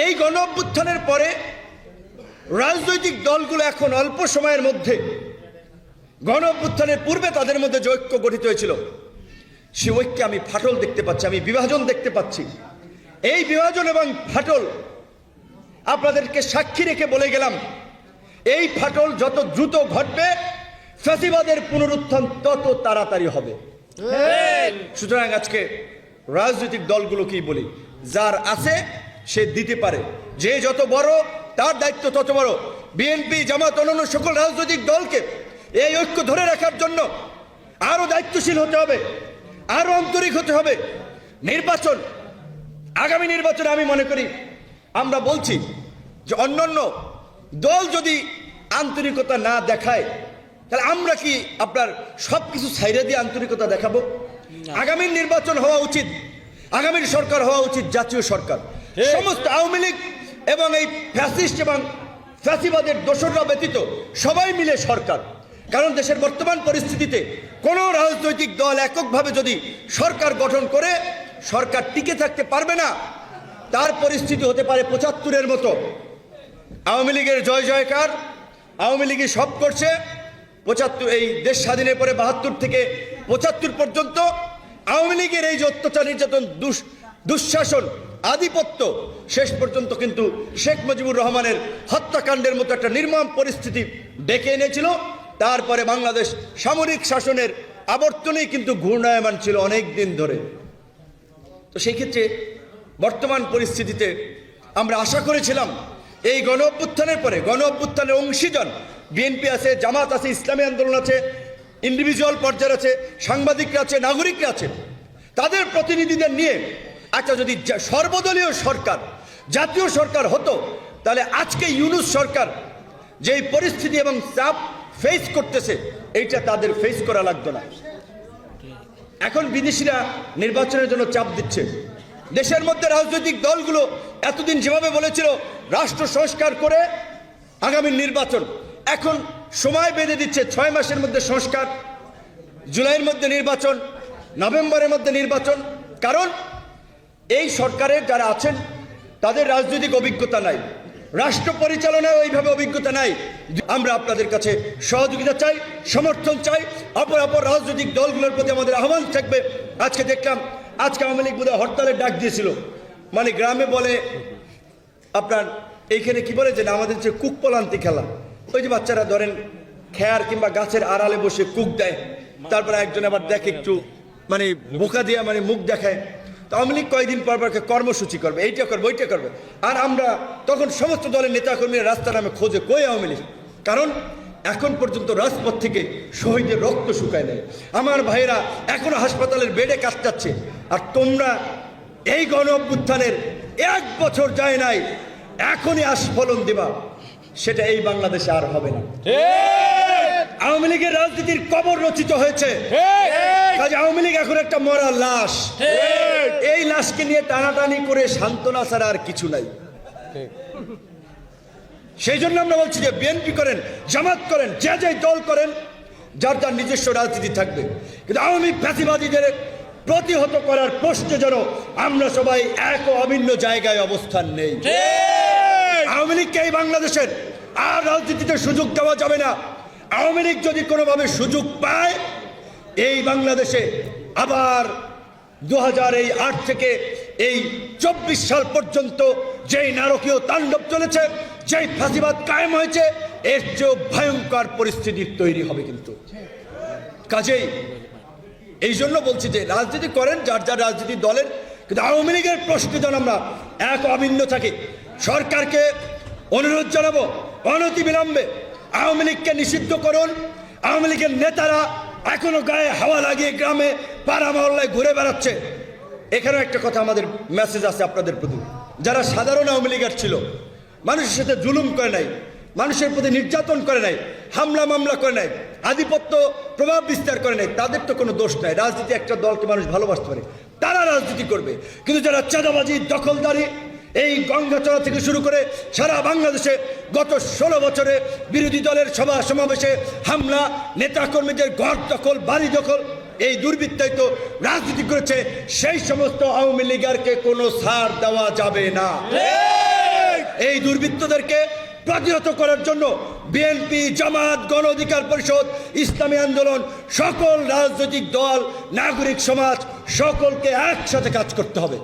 এই গণ অভ্যুত্থানের পরে রাজনৈতিক দলগুলো এখন অল্প সময়ের মধ্যে গণ অভ্যুত্থানের পূর্বে তাদের মধ্যে যে ঐক্য গঠিত হয়েছিল সে ঐক্যে আমি ফাটল দেখতে পাচ্ছি, আমি বিভাজন দেখতে পাচ্ছি। এই বিভাজন এবং ফাটল আপনাদেরকে সাক্ষী রেখে বলে গেলাম, এই ফাটল যত দ্রুত ঘটবে ফ্যাসিবাদের পুনরুত্থান তত তাড়াতাড়ি হবে। সুতরাং আজকে রাজনৈতিক দলগুলোকেই বলি, যার আছে সে দিতে পারে, যে যত বড় তার দায়িত্ব তত বড়। বিএনপি, জামাত, অন্যান্য সকল রাজনৈতিক দলকে এই ঐক্য ধরে রাখার জন্য আরো দায়িত্বশীল হতে হবে, আরো আন্তরিক হতে হবে। নির্বাচন, আগামী নির্বাচনে আমি মনে করি, আমরা বলছি যে অন্যান্য দল যদি আন্তরিকতা না দেখায় তাহলে আমরা কি আপনার সবকিছু ছাইড়ে দিয়ে আন্তরিকতা দেখাবো? আগামীর নির্বাচন হওয়া উচিত, আগামীর সরকার হওয়া উচিত জাতীয় সরকার। সমস্ত আওয়ামী লীগ এবং এই ফ্যাসিস্ট এবং ফ্যাসিবাদের দোসররা ব্যতীত সবাই মিলে সরকার। কারণ দেশের বর্তমান পরিস্থিতিতে কোনো রাজনৈতিক দল এককভাবে যদি সরকার গঠন করে সরকার টিকে থাকতে পারবে না। তার পরিস্থিতি হতে পারে ৭৫-এর মতো। আওয়ামী লীগের জয় জয়কার, আওয়ামী লীগই সব করছে। ৭৫, এই দেশ স্বাধীনের পরে ৭২ থেকে ৭৫ পর্যন্ত আওয়ামী লীগের এই যে অত্যাচার, নির্যাতন, দুঃশাসন, আধিপত্য শেষ পর্যন্ত কিন্তু শেখ মুজিবুর রহমানের হত্যাকাণ্ডের মতো একটা নির্মম পরিস্থিতি ডেকে এনেছিল। তারপরে বাংলাদেশ সামরিক শাসনের আবর্তনেই কিন্তু ঘূর্ণায়মান ছিল অনেক দিন ধরে। তো সেই ক্ষেত্রে বর্তমান পরিস্থিতিতে আমরা আশা করেছিলাম এই গণ অভ্যুত্থানের পরে, গণ অভ্যুত্থানের অংশীজন বিএনপি আছে, জামাত আছে, ইসলামী আন্দোলন আছে, ইন্ডিভিজুয়াল পর্যায়ে আছে, সাংবাদিকরা আছে, নাগরিকরা আছে, তাদের প্রতিনিধিদের নিয়ে একটা যদি সর্বদলীয় সরকার, জাতীয় সরকার হতো, তাহলে আজকে ইউনূস সরকার যেই পরিস্থিতি এবং চাপ ফেস করতেছে এইটা তাদের ফেস করা লাগতো না। এখন বিদেশিরা নির্বাচনের জন্য চাপ দিচ্ছে। দেশের মধ্যে রাজনৈতিক দলগুলো এতদিন যেভাবে বলেছিল রাষ্ট্র সংস্কার করে আগামী নির্বাচন, এখন সময় বেঁধে দিচ্ছে 6 মাসের মধ্যে সংস্কার, জুলাইয়ের মধ্যে নির্বাচন, নভেম্বরের মধ্যে নির্বাচন। কারণ এই সরকারের যারা আছেন তাদের রাজনৈতিক অভিজ্ঞতা নাই, রাষ্ট্র পরিচালনায় ওইভাবে অভিজ্ঞতা নাই। আমরা আপনাদের কাছে সহযোগিতা চাই, সমর্থন চাই। অপর রাজনৈতিক দলগুলোর প্রতি আমাদের আহ্বান থাকবে। আজকে দেখলাম, আজকে আওয়ামী লীগ বোধহয় হরতালের ডাক দিয়েছিল, মানে গ্রামে বলে আপনার এইখানে কি বলে যে আমাদের যে কুক পলান্তি খেলা, ওই যে বাচ্চারা ধরেন খেয়ার কিংবা গাছের আড়ালে বসে কুক দেয়, তারপরে একজন আবার দেখে একটু মানে বোকা দিয়ে মানে মুখ দেখায়। তো আওয়ামী লীগ কয়েকদিন পর কর্মসূচি করবে, এইটা করবে, ওইটা করবে, আর আমরা তখন সমস্ত দলের নেতাকর্মীরা রাস্তা নামে খোঁজে কই আওয়ামী লীগ। কারণ এখন পর্যন্ত রাজপথ থেকে শহীদের রক্ত শুকায় নেয়। আমার ভাইয়েরা এখনো হাসপাতালের বেডে কাটাচ্ছে, আর তোমরা এই গণ অভ্যুত্থানের 1 বছর যায় নাই, এখনই আস্ফলন দিবা, সেটা এই বাংলাদেশে আর হবে না। আওয়ামী লীগের রাজনীতির কবর রচিত হয়েছে। কাজে আওয়ামী লীগ এখন একটা মরা লাশ। এই লাশকে নিয়ে টানাটানি করে সান্ত্বনা ছাড়া আর কিছু নাই। সেই জন্য আমরা বলছি যে বিএনপি করেন, জামাত করেন, যে যে দল করেন, যার যার নিজস্ব রাজনীতি থাকবে, কিন্তু আওয়ামী ফ্যাসিবাদীদের প্রতিহত করার প্রশ্নে যেন আমরা সবাই এক ও অভিন্ন জায়গায় অবস্থান নেই। আওয়ামী লীগকে এই বাংলাদেশের আর রাজনীতিতে সুযোগ দেওয়া যাবে না। আওয়ামী লীগ যদি কোনোভাবে সুযোগ পায়, এই বাংলাদেশে আবার 2008 থেকে এই 24 সাল পর্যন্ত যেই নারকীয় তাণ্ডব চলেছে, যেই ফাঁসিবাদ কায়েম হয়েছে, এর চেয়েও ভয়ঙ্কর পরিস্থিতি তৈরি হবে। কিন্তু কাজেই এই জন্য বলছি যে রাজনীতি করেন যার যার রাজনীতি দলের, কিন্তু আওয়ামী লীগের প্রশ্নে যেন আমরা এক অভিন্ন থাকি। সরকারকে অনুরোধ জানাবো অনতিবিলম্বে আওয়ামী লীগকে নিষিদ্ধ করুন। আওয়ামী লীগের নেতারা এখনো গায়ে হাওয়া লাগিয়ে গ্রামে পাড়া মহল্লায় ঘুরে বেড়াচ্ছে। এখানেও একটা কথা আমাদের মেসেজ আছে আপনাদের প্রতি, যারা সাধারণ আওয়ামী লীগের ছিল, মানুষের সাথে জুলুম করে নাই, মানুষের প্রতি নির্যাতন করে নাই, হামলা মামলা করে নাই, আধিপত্য প্রভাব বিস্তার করে নাই, তাদের তো কোনো দোষ নাই। রাজনীতি একটা দলকে মানুষ ভালোবাসতে পারে, তারা রাজনীতি করবে। কিন্তু যারা চাঁদাবাজি, দখলদারি, এই গঙ্গাচড়া থেকে শুরু করে সারা বাংলাদেশে গত 16 বছরে বিরোধী দলের সভা সমাবেশে হামলা, নেতাকর্মীদের ঘর দখল, বাড়ি দখল, এই দুর্বৃত্তায়িত রাজনীতি করেছে, সেই সমস্ত আওয়ামী লীগকে কোনো ছাড় দেওয়া যাবে না। এই দুর্বৃত্তদেরকে প্রতিহত করার জন্য বিএনপি, জামাত, গণ অধিকার পরিষদ, ইসলামী আন্দোলন, সকল রাজনৈতিক দল, নাগরিক সমাজ সকলকে একসাথে কাজ করতে হবে।